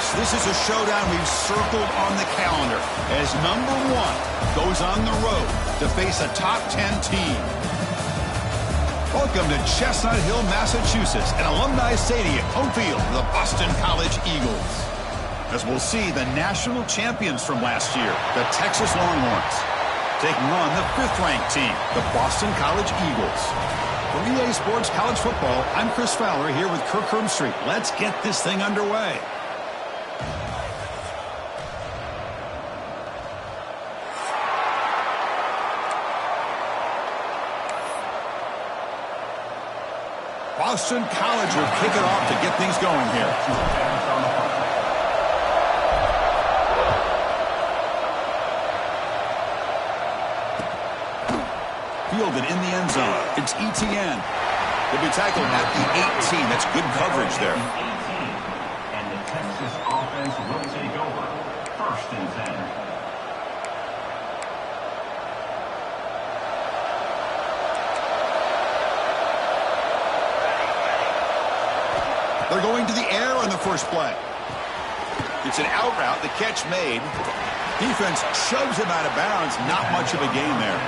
Folks, this is a showdown we've circled on the calendar as number 1 goes on the road to face a top 10 team. Welcome to Chestnut Hill, Massachusetts, and Alumni Stadium, home field of the Boston College Eagles. As we'll see the national champions from last year, the Texas Longhorns, taking on the 5th-ranked team, the Boston College Eagles. For EA Sports College Football, I'm Chris Fowler here with Kirk Herbstreit. Let's get this thing underway. Boston College will kick it off to get things going here. Fielded in the end zone. It's ETN. He'll be tackled at the 18. That's good coverage there. And the Texas offense will take over. 1st and 10. They're going to the air on the first play. It's an out route. The catch made. Defense shoves him out of bounds. Not much of a gain there.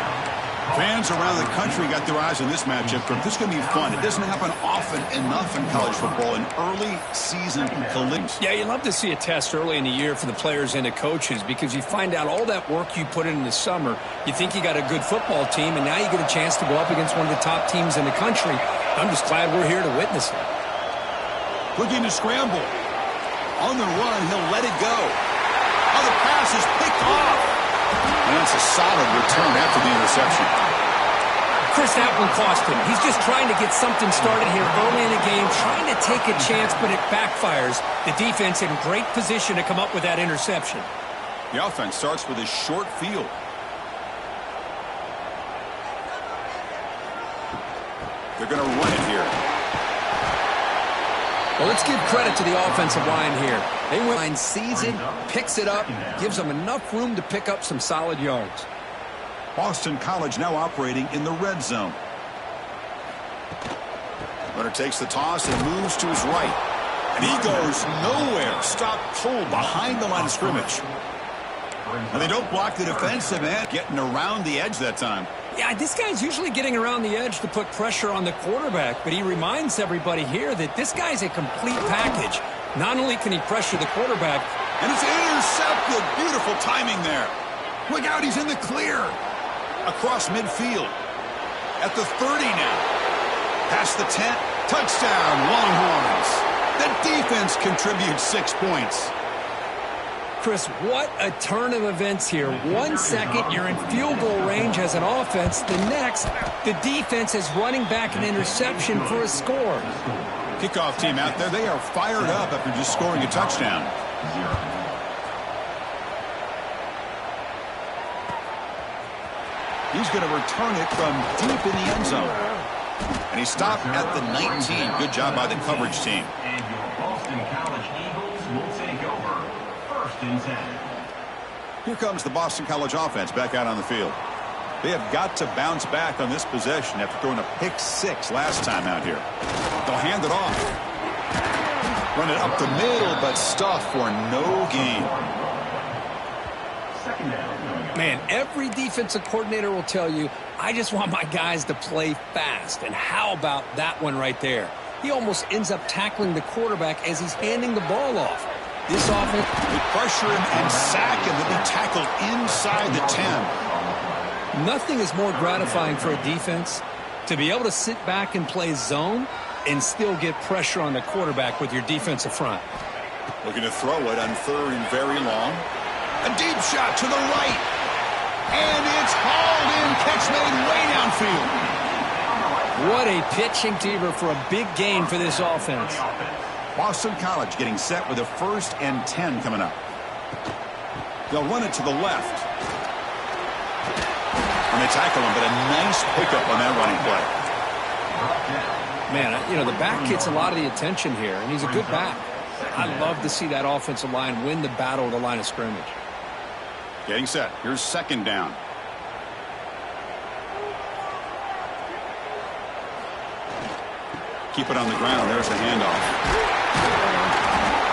Fans around the country got their eyes on this matchup. This is going to be fun. It doesn't happen often enough in college football in early season collisions. Yeah, you love to see a test early in the year for the players and the coaches because you find out all that work you put in the summer. You think you got a good football team, and now you get a chance to go up against one of the top teams in the country. I'm just glad we're here to witness it. Looking to scramble. On the run, he'll let it go. Oh, the pass is picked off. And that's a solid return after the interception. Chris, that one cost him. He's just trying to get something started here early in the game, trying to take a chance, but it backfires. The defense in great position to come up with that interception. The offense starts with a short field. They're going to run it here. Well, let's give credit to the offensive line here. They win season, picks it up, gives them enough room to pick up some solid yards. Boston College now operating in the red zone. Runner takes the toss and moves to his right. And he goes nowhere. Stop cold behind the line of scrimmage. And they don't block the defensive end, getting around the edge that time. Yeah, this guy's usually getting around the edge to put pressure on the quarterback, but he reminds everybody here that this guy's a complete package. Not only can he pressure the quarterback, and it's intercepted. Beautiful timing there. Look out, he's in the clear. Across midfield. At the 30 now. Past the 10. Touchdown, Longhorns. The defense contributes 6 points. Chris, what a turn of events here. 1 second, you're in field goal range as an offense. The next, the defense is running back an interception for a score. Kickoff team out there, they are fired up after just scoring a touchdown. He's going to return it from deep in the end zone. And he stopped at the 19. Good job by the coverage team. And your Boston College Eagles will take over. 1st and 10. Here comes the Boston College offense back out on the field. They have got to bounce back on this possession after throwing a pick 6 last time out here. They'll hand it off. Run it up the middle, but stuffed for no gain. Man, every defensive coordinator will tell you, I just want my guys to play fast. And how about that one right there? He almost ends up tackling the quarterback as he's handing the ball off. This offense, they pressure him and sack him, to be tackled inside the 10. Nothing is more gratifying for a defense to be able to sit back and play zone and still get pressure on the quarterback with your defensive front. Looking to throw it on 3rd and very long. A deep shot to the right. And it's hauled in. Catch made way downfield. What a pitching teamer for a big gain for this offense. Boston College getting set with a 1st and 10 coming up. They'll run it to the left. And they tackle him, but a nice pickup on that running play. Man, you know, the back gets a lot of the attention here, and he's a good back. I love to see that offensive line win the battle at the line of scrimmage. Getting set. Here's 2nd down. Keep it on the ground. There's the handoff.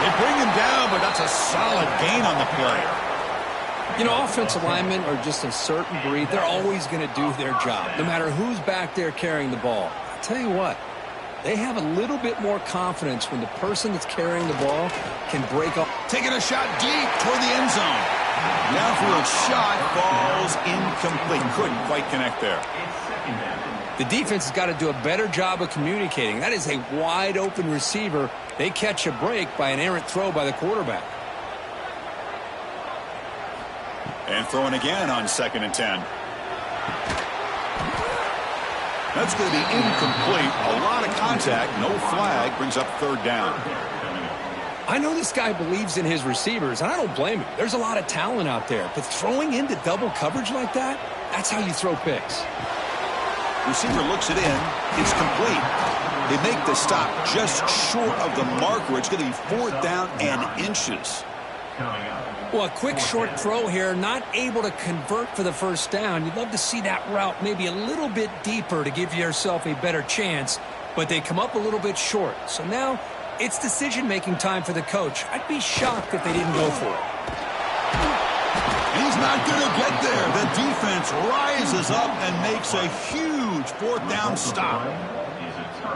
They bring him down, but that's a solid gain on the play. You know, offensive linemen are just a certain breed. They're always going to do their job, no matter who's back there carrying the ball. I'll tell you what, they have a little bit more confidence when the person that's carrying the ball can break up. Taking a shot deep toward the end zone. Downfield shot falls incomplete. Couldn't quite connect there. The defense has got to do a better job of communicating. That is a wide-open receiver. They catch a break by an errant throw by the quarterback. And throwing again on 2nd and 10. That's going to be incomplete. A lot of contact. No flag. Brings up 3rd down. I know this guy believes in his receivers, and I don't blame him. There's a lot of talent out there. But throwing into double coverage like that, that's how you throw picks. Receiver looks it in. It's complete. They make the stop just short of the marker. It's going to be 4th down and inches. Well, a quick short throw here, not able to convert for the 1st down. You'd love to see that route maybe a little bit deeper to give yourself a better chance, but they come up a little bit short. So now it's decision-making time for the coach. I'd be shocked if they didn't go for it. He's not going to get there. The defense rises up and makes a huge 4th down stop.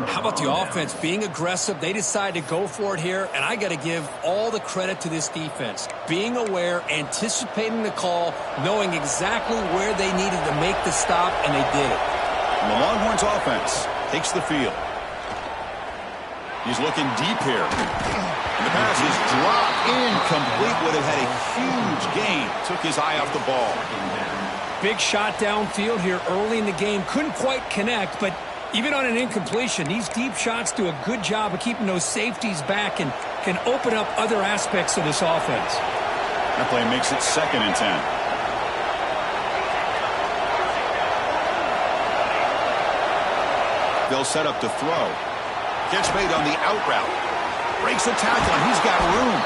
How about the offense being aggressive? They decide to go for it here, and I got to give all the credit to this defense. Being aware, anticipating the call, knowing exactly where they needed to make the stop, and they did it. And the Longhorns offense takes the field. He's looking deep here. And the pass is dropped incomplete. Would have had a huge gain. Took his eye off the ball. Big shot downfield here early in the game. Couldn't quite connect, but even on an incompletion, these deep shots do a good job of keeping those safeties back and can open up other aspects of this offense. That play makes it 2nd and 10. They'll set up to throw. Gets made on the out route. Breaks the tackle, and he's got room.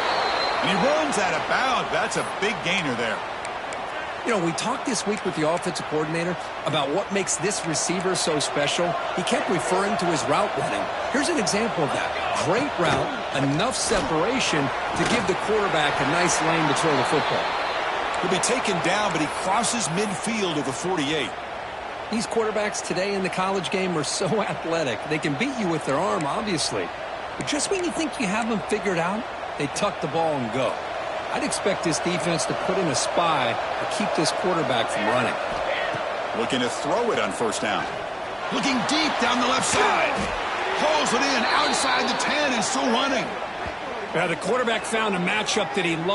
And he runs out of bounds. That's a big gainer there. You know, we talked this week with the offensive coordinator about what makes this receiver so special. He kept referring to his route running. Here's an example of that. Great route, enough separation to give the quarterback a nice lane to throw the football. He'll be taken down, but he crosses midfield of the 48. These quarterbacks today in the college game are so athletic. They can beat you with their arm, obviously. But just when you think you have them figured out, they tuck the ball and go. I'd expect this defense to put in a spy to keep this quarterback from running. Looking to throw it on 1st down. Looking deep down the left side. Pulls it in outside the 10 and still running. The quarterback found a matchup that he loved.